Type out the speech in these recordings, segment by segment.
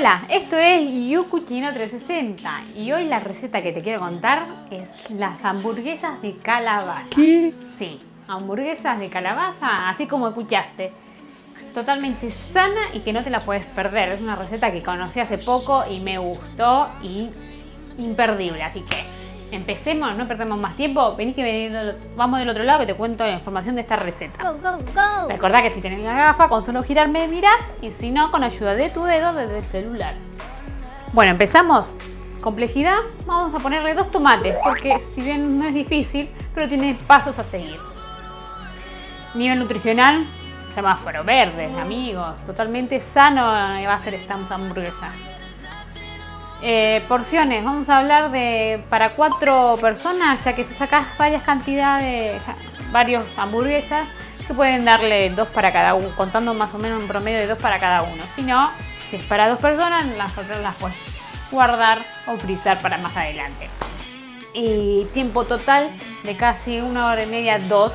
Hola, esto es Yucuchino 360 y hoy la receta que te quiero contar es las hamburguesas de calabaza. ¿Qué? Sí, hamburguesas de calabaza, así como escuchaste. Totalmente sana y que no te la puedes perder. Es una receta que conocí hace poco y me gustó y imperdible. Así que empecemos, no perdemos más tiempo. Vení que vamos del otro lado que te cuento la información de esta receta. Go, go, go. Recordá que si tenés la gafa, con solo girar me mirás y si no, con ayuda de tu dedo desde el celular. Bueno, empezamos. Complejidad, vamos a ponerle 2 tomates porque si bien no es difícil, pero tiene pasos a seguir. Nivel nutricional, semáforo verde, amigos. Totalmente sano va a ser esta hamburguesa. Porciones, vamos a hablar de para 4 personas, ya que si sacas varias cantidades, varios hamburguesas, que pueden darle 2 para cada uno, contando más o menos un promedio de 2 para cada uno. Si no, si es para 2 personas, las otras las puedes guardar o frizar para más adelante. Y tiempo total de casi 1 hora y media, 2.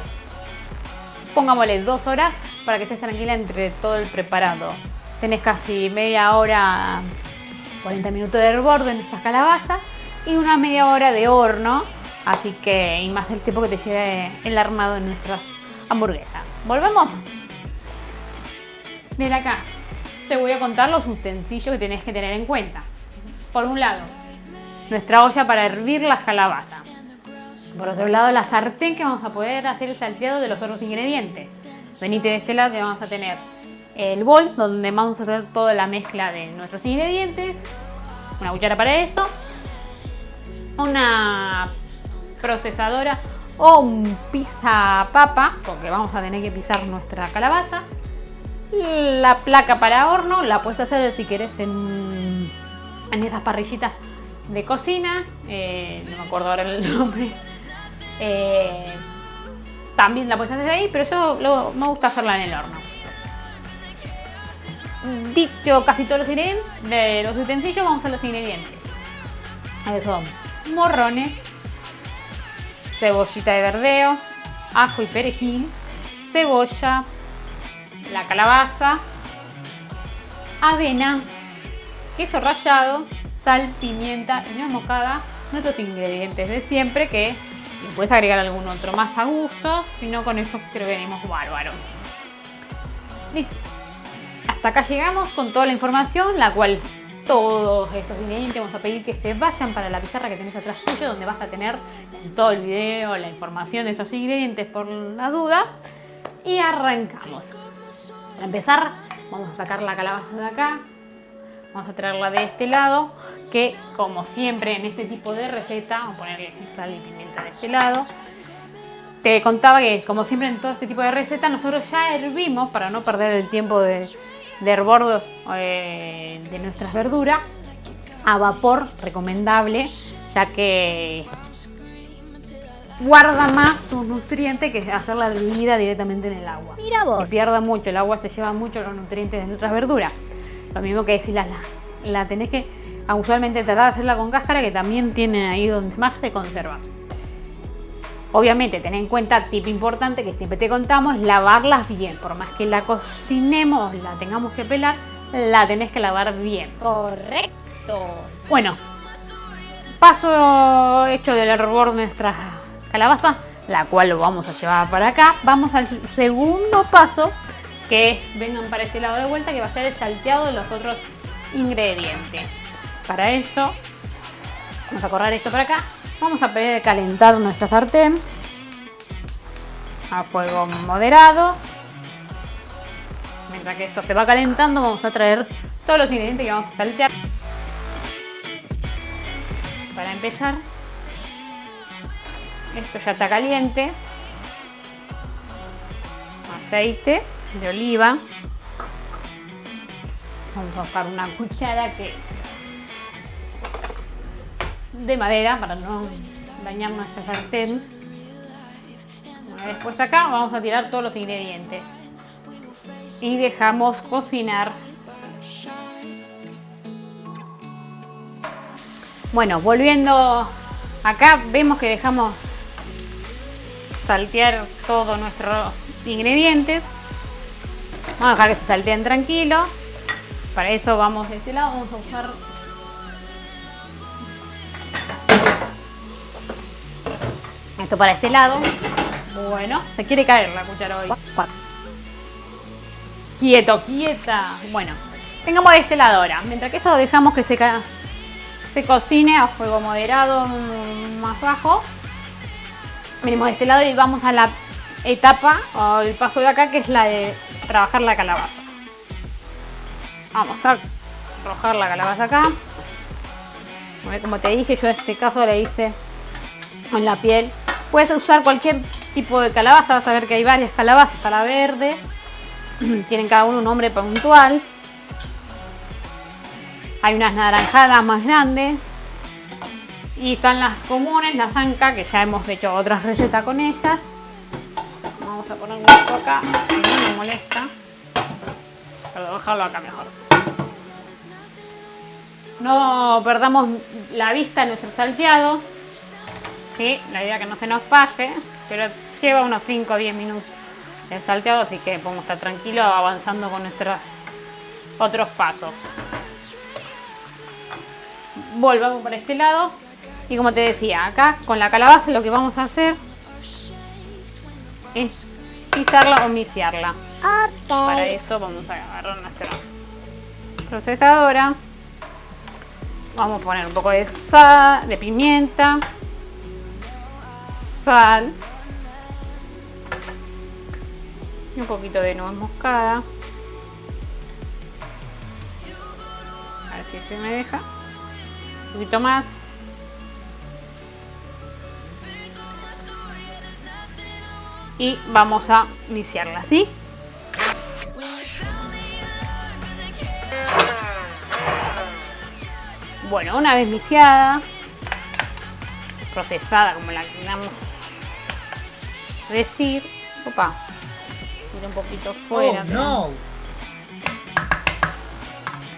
Pongámosle 2 horas para que estés tranquila entre todo el preparado. Tenés casi media hora, 40 minutos de hervor en estas calabazas y una media hora de horno. Así que, y más el tiempo que te lleve el armado de nuestras hamburguesas. ¿Volvemos? Mira acá, te voy a contar los utensilios que tenés que tener en cuenta. Por un lado, nuestra olla para hervir las calabazas. Por otro lado, la sartén que vamos a poder hacer el salteado de los otros ingredientes. Venite de este lado que vamos a tener el bol donde vamos a hacer toda la mezcla de nuestros ingredientes. Una cuchara para esto. Una procesadora o un pizza papa, porque vamos a tener que pisar nuestra calabaza. La placa para horno, la puedes hacer si querés en esas parrillitas de cocina, no me acuerdo ahora el nombre. También la puedes hacer ahí, pero yo me gusta hacerla en el horno. Dicho casi todos los ingredientes, de los utensilios, vamos a los ingredientes. Son morrones, cebollita de verdeo, ajo y perejil, cebolla, la calabaza, avena, queso rallado, sal, pimienta y nuez moscada, nuestros ingredientes de siempre, que le puedes agregar algún otro más a gusto, si no, con eso creo que venimos bárbaro. Listo. Hasta acá llegamos con toda la información, la cual todos estos ingredientes vamos a pedir que se vayan para la pizarra que tenés atrás tuyo, donde vas a tener en todo el video la información de esos ingredientes por la duda. Y arrancamos. Para empezar, vamos a sacar la calabaza de acá. Vamos a traerla de este lado, que como siempre en este tipo de receta, vamos a ponerle sal y pimienta de este lado. Te contaba que como siempre en todo este tipo de receta, nosotros ya hervimos, para no perder el tiempo de hervor de nuestras verduras, a vapor, recomendable, ya que guarda más sus nutrientes que hacerla hervida directamente en el agua. Mira vos. Que pierda mucho, el agua se lleva mucho los nutrientes de nuestras verduras. Lo mismo que si la tenés que usualmente tratar de hacerla con cáscara, que también tiene ahí donde más se conserva. Obviamente, ten en cuenta, tip importante que siempre te contamos, lavarlas bien. Por más que la cocinemos, la tengamos que pelar, la tenés que lavar bien. Correcto. Bueno, paso hecho del hervor de nuestra calabaza, la cual lo vamos a llevar para acá. Vamos al segundo paso, que es, vengan para este lado de vuelta, que va a ser el salteado de los otros ingredientes. Para eso, vamos a correr esto para acá. Vamos a calentar nuestra sartén a fuego moderado. Mientras que esto se va calentando, vamos a traer todos los ingredientes que vamos a saltear. Para empezar, esto ya está caliente. Aceite de oliva. Vamos a buscar una cuchara de madera para no dañar nuestra sartén. Después acá vamos a tirar todos los ingredientes y dejamos cocinar. Bueno, volviendo acá, vemos que dejamos saltear todos nuestros ingredientes. Vamos a dejar que se salteen tranquilos. Para eso vamos de este lado, vamos a usar esto para este lado. Bueno, se quiere caer la cuchara hoy. Quieto, quieta. Bueno, tengamos de este lado ahora. Mientras que eso dejamos que se cocine a fuego moderado, más bajo. Venimos de este lado y vamos a la etapa o el paso de acá, que es la de trabajar la calabaza. Vamos a arrojar la calabaza acá. Como te dije, yo en este caso le hice en la piel. Puedes usar cualquier tipo de calabaza, vas a ver que hay varias calabazas. Está la verde, tienen cada uno un nombre puntual. Hay unas naranjadas más grandes. Y están las comunes, las anca, que ya hemos hecho otras recetas con ellas. Vamos a ponerlo esto acá, si no me molesta. Pero dejarlo acá mejor. No perdamos la vista en nuestro salteado. Sí, la idea es que no se nos pase, pero lleva unos 5 o 10 minutos el salteado, así que podemos estar tranquilos avanzando con nuestros otros pasos. Volvamos para este lado y como te decía, acá con la calabaza lo que vamos a hacer es pisarla o miciarla. Para eso vamos a agarrar nuestra procesadora. Vamos a poner un poco de sal, de pimienta, sal y un poquito de nuez moscada. A ver si se me deja. Un poquito más. Y vamos a iniciarla así. Bueno, una vez viciada, procesada, como la queramos decir. Opa, tira un poquito fuera. Oh, no.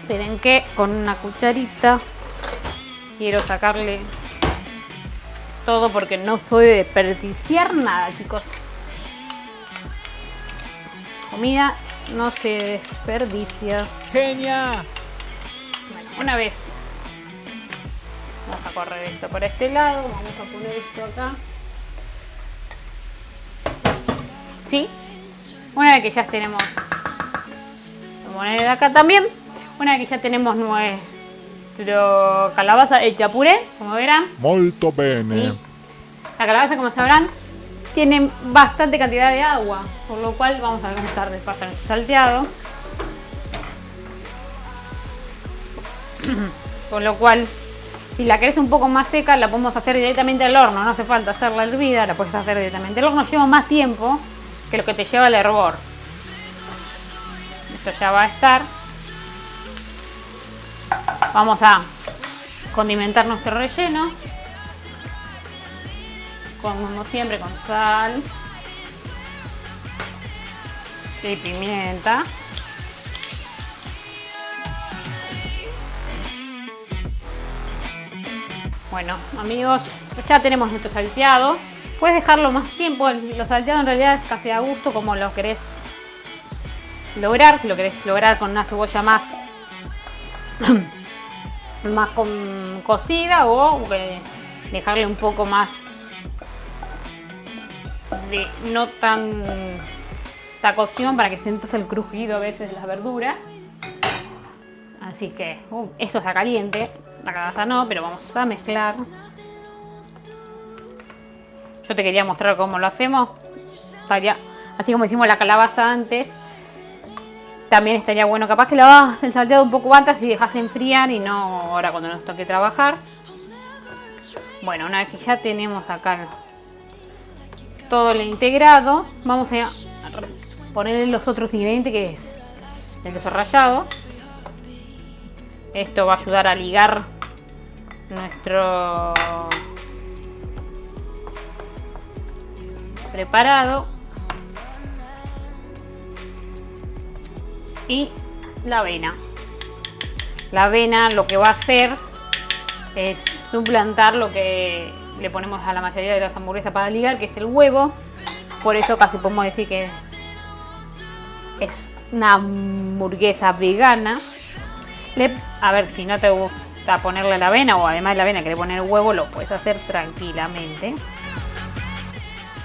Esperen que con una cucharita quiero sacarle todo porque no soy de desperdiciar nada, chicos. Comida no se desperdicia. Genia. Bueno, una vez vamos a correr esto por este lado, vamos a poner esto acá. ¿Sí? Una vez que ya tenemos, vamos a poner acá también. Una vez que ya tenemos nuestro calabaza hecha puré, como verán. Molto bene. ¿Sí? La calabaza, como sabrán, tiene bastante cantidad de agua, por lo cual vamos a comenzar de pasar el salteado. Con lo cual, si la querés un poco más seca, la podemos hacer directamente al horno. No hace falta hacerla hervida, la puedes hacer directamente al horno. Lleva más tiempo que lo que te lleva el hervor. Esto ya va a estar. Vamos a condimentar nuestro relleno. Como siempre, con sal y pimienta. Bueno, amigos, ya tenemos nuestro salteado. Puedes dejarlo más tiempo. Los salteados en realidad es casi a gusto, como lo querés lograr. Si lo querés lograr con una cebolla más cocida, o dejarle un poco más de no tanta cocción para que sientas el crujido a veces de las verduras. Así que eso está caliente. La calabaza no, pero vamos a mezclar. Yo te quería mostrar cómo lo hacemos. Así como hicimos la calabaza antes. También estaría bueno, capaz que lavas el salteado un poco antes y dejas enfriar y no ahora cuando nos toque trabajar. Bueno, una vez que ya tenemos acá todo el integrado, vamos a ponerle los otros ingredientes, que es el queso rallado. Esto va a ayudar a ligar nuestro preparado. Y la avena. La avena lo que va a hacer es suplantar lo que le ponemos a la mayoría de las hamburguesas para ligar, que es el huevo. Por eso casi podemos decir que es una hamburguesa vegana. A ver, si no te gusta ponerle la avena o además de la avena querés poner huevo, lo puedes hacer tranquilamente.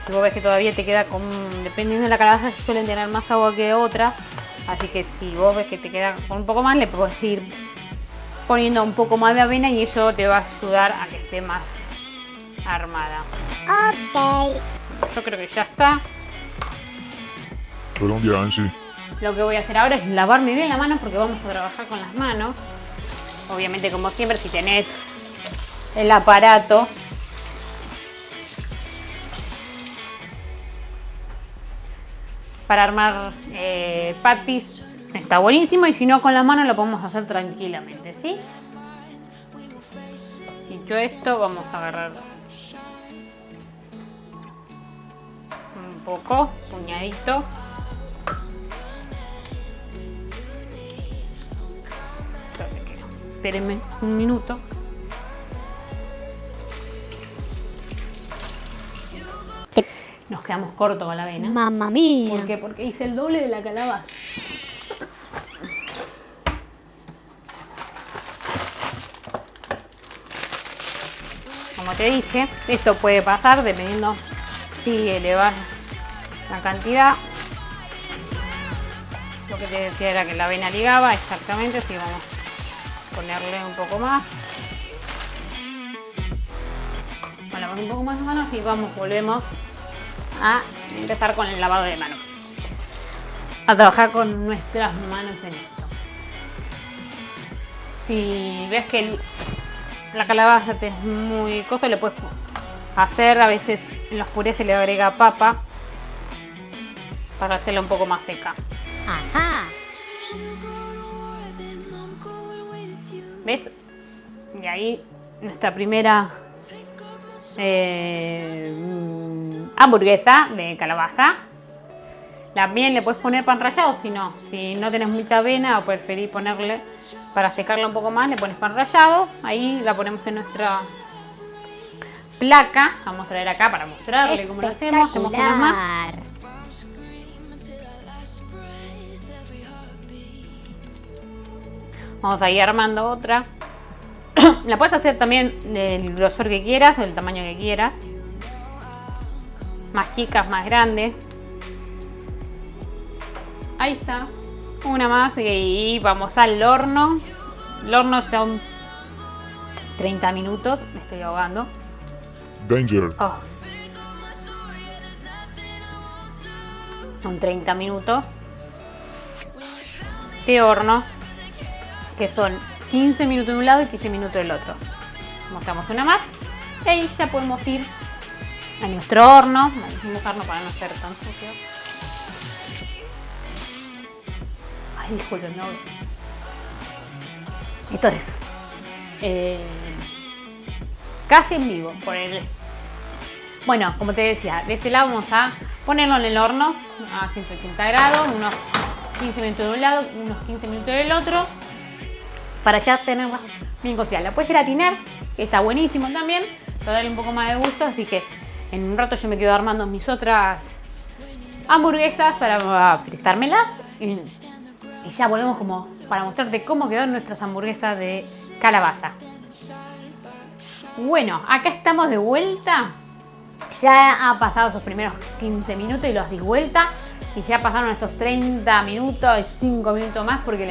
Si vos ves que todavía te queda dependiendo de la calabaza, suelen tener más agua que otra. Así que si vos ves que te queda con un poco más, le puedes ir poniendo un poco más de avena y eso te va a ayudar a que esté más armada. Ok. Yo creo que ya está. Buen día, Angie. Lo que voy a hacer ahora es lavarme bien la mano porque vamos a trabajar con las manos. Obviamente, como siempre, si tenés el aparato para armar patis, está buenísimo. Y si no, con la mano lo podemos hacer tranquilamente, ¿sí? Dicho esto, vamos a agarrar un poco, puñadito. Espérenme un minuto. Nos quedamos cortos con la avena. Mamma mía. ¿Por qué? Porque hice el doble de la calabaza. Como te dije, esto puede pasar dependiendo si elevas la cantidad. Lo que te decía era que la avena ligaba exactamente, así vamos a ponerle un poco más. Lavamos un poco más las manos y volvemos a empezar con el lavado de manos. A trabajar con nuestras manos en esto. Si ves que la calabaza te es muy cosa, le puedes hacer, a veces en los purés se le agrega papa para hacerla un poco más seca. Ajá. ¿Ves? Y ahí nuestra primera hamburguesa de calabaza. También le puedes poner pan rallado, si no tenés mucha avena o preferís ponerle para secarla un poco más, le pones pan rallado. Ahí la ponemos en nuestra placa. Vamos a traer acá para mostrarle cómo lo hacemos. Hacemos unas más. Vamos a ir armando otra. La puedes hacer también del grosor que quieras o del tamaño que quieras. Más chicas, más grandes. Ahí está. Una más y vamos al horno. El horno son 30 minutos. Me estoy ahogando. Danger. Oh. Son 30 minutos de horno, que son 15 minutos de un lado y 15 minutos del otro. Mostramos una más y ahí ya podemos ir a nuestro horno. Vamos a mojarnos para no ser tan sucio. Ay, disculpen, no. Esto es casi en vivo. Bueno, como te decía, de este lado vamos a ponerlo en el horno a 180 grados, unos 15 minutos de un lado, unos 15 minutos del otro, para ya tenerla bien cocida. La puedes gratinar, que está buenísimo también, para darle un poco más de gusto. Así que en un rato yo me quedo armando mis otras hamburguesas para fritármelas y ya volvemos como para mostrarte cómo quedaron nuestras hamburguesas de calabaza. Bueno, acá estamos de vuelta. Ya ha pasado esos primeros 15 minutos y los di vuelta. Y ya pasaron estos 30 minutos y 5 minutos más porque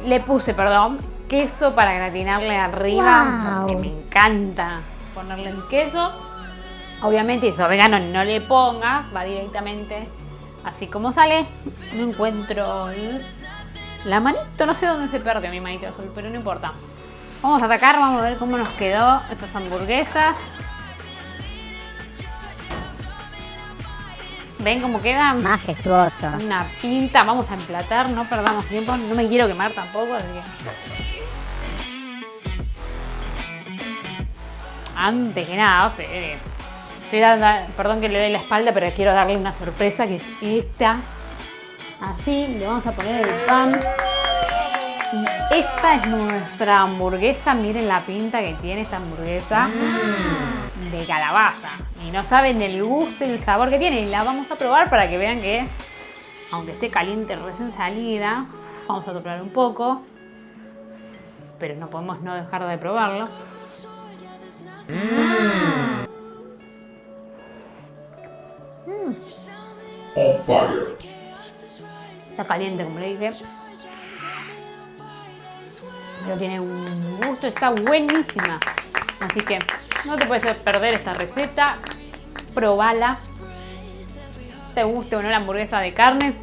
le puse queso para gratinarle arriba. Wow. Porque me encanta ponerle el queso. Obviamente, si sos vegano no le pongas, va directamente así como sale. No encuentro la manito, no sé dónde se perdió mi manito azul, pero no importa. Vamos a atacar, vamos a ver cómo nos quedó estas hamburguesas. ¿Ven cómo quedan? Majestuoso. Una pinta, vamos a emplatar, no perdamos tiempo, no me quiero quemar tampoco, así que... Antes que nada, perdón que le dé la espalda, pero quiero darle una sorpresa que es esta. Así, le vamos a poner el pan. Y esta es nuestra hamburguesa, miren la pinta que tiene esta hamburguesa de calabaza. Y no saben el gusto y el sabor que tiene. Y la vamos a probar para que vean que, aunque esté caliente recién salida, vamos a soplar un poco. pero no podemos no dejar de probarlo. On fire. Está caliente, como le dije. Pero tiene un gusto, está buenísima. Así que no te puedes perder esta receta. Probala. Te guste o no la hamburguesa de carne,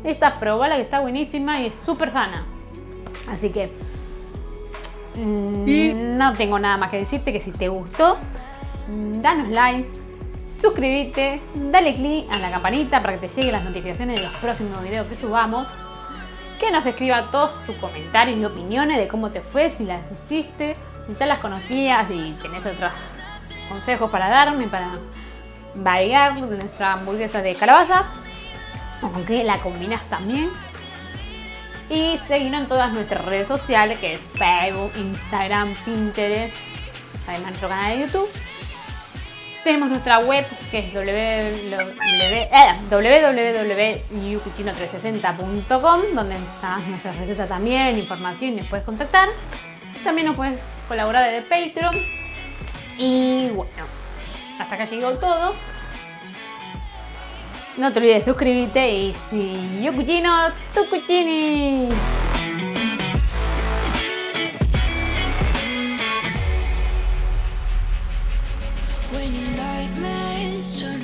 esta probala, que está buenísima y es súper sana. Así que no tengo nada más que decirte, que si te gustó, danos like, suscríbete, dale click a la campanita para que te lleguen las notificaciones de los próximos videos que subamos. Que nos escriba todos tus comentarios y opiniones de cómo te fue, si las hiciste, si ya las conocías y tenés otros consejos para darme, para variar nuestra hamburguesa de calabaza, aunque la combinas también. Y seguirnos en todas nuestras redes sociales, que es Facebook, Instagram, Pinterest, además nuestro canal de YouTube. Tenemos nuestra web, que es www.yucuchino360.com, donde están nuestras recetas también, información, y nos puedes contactar. También nos puedes colaborar desde Patreon. Y bueno, hasta acá llegó todo. No te olvides de suscribirte y si yo cucino, tú cucini. When your nightmares turn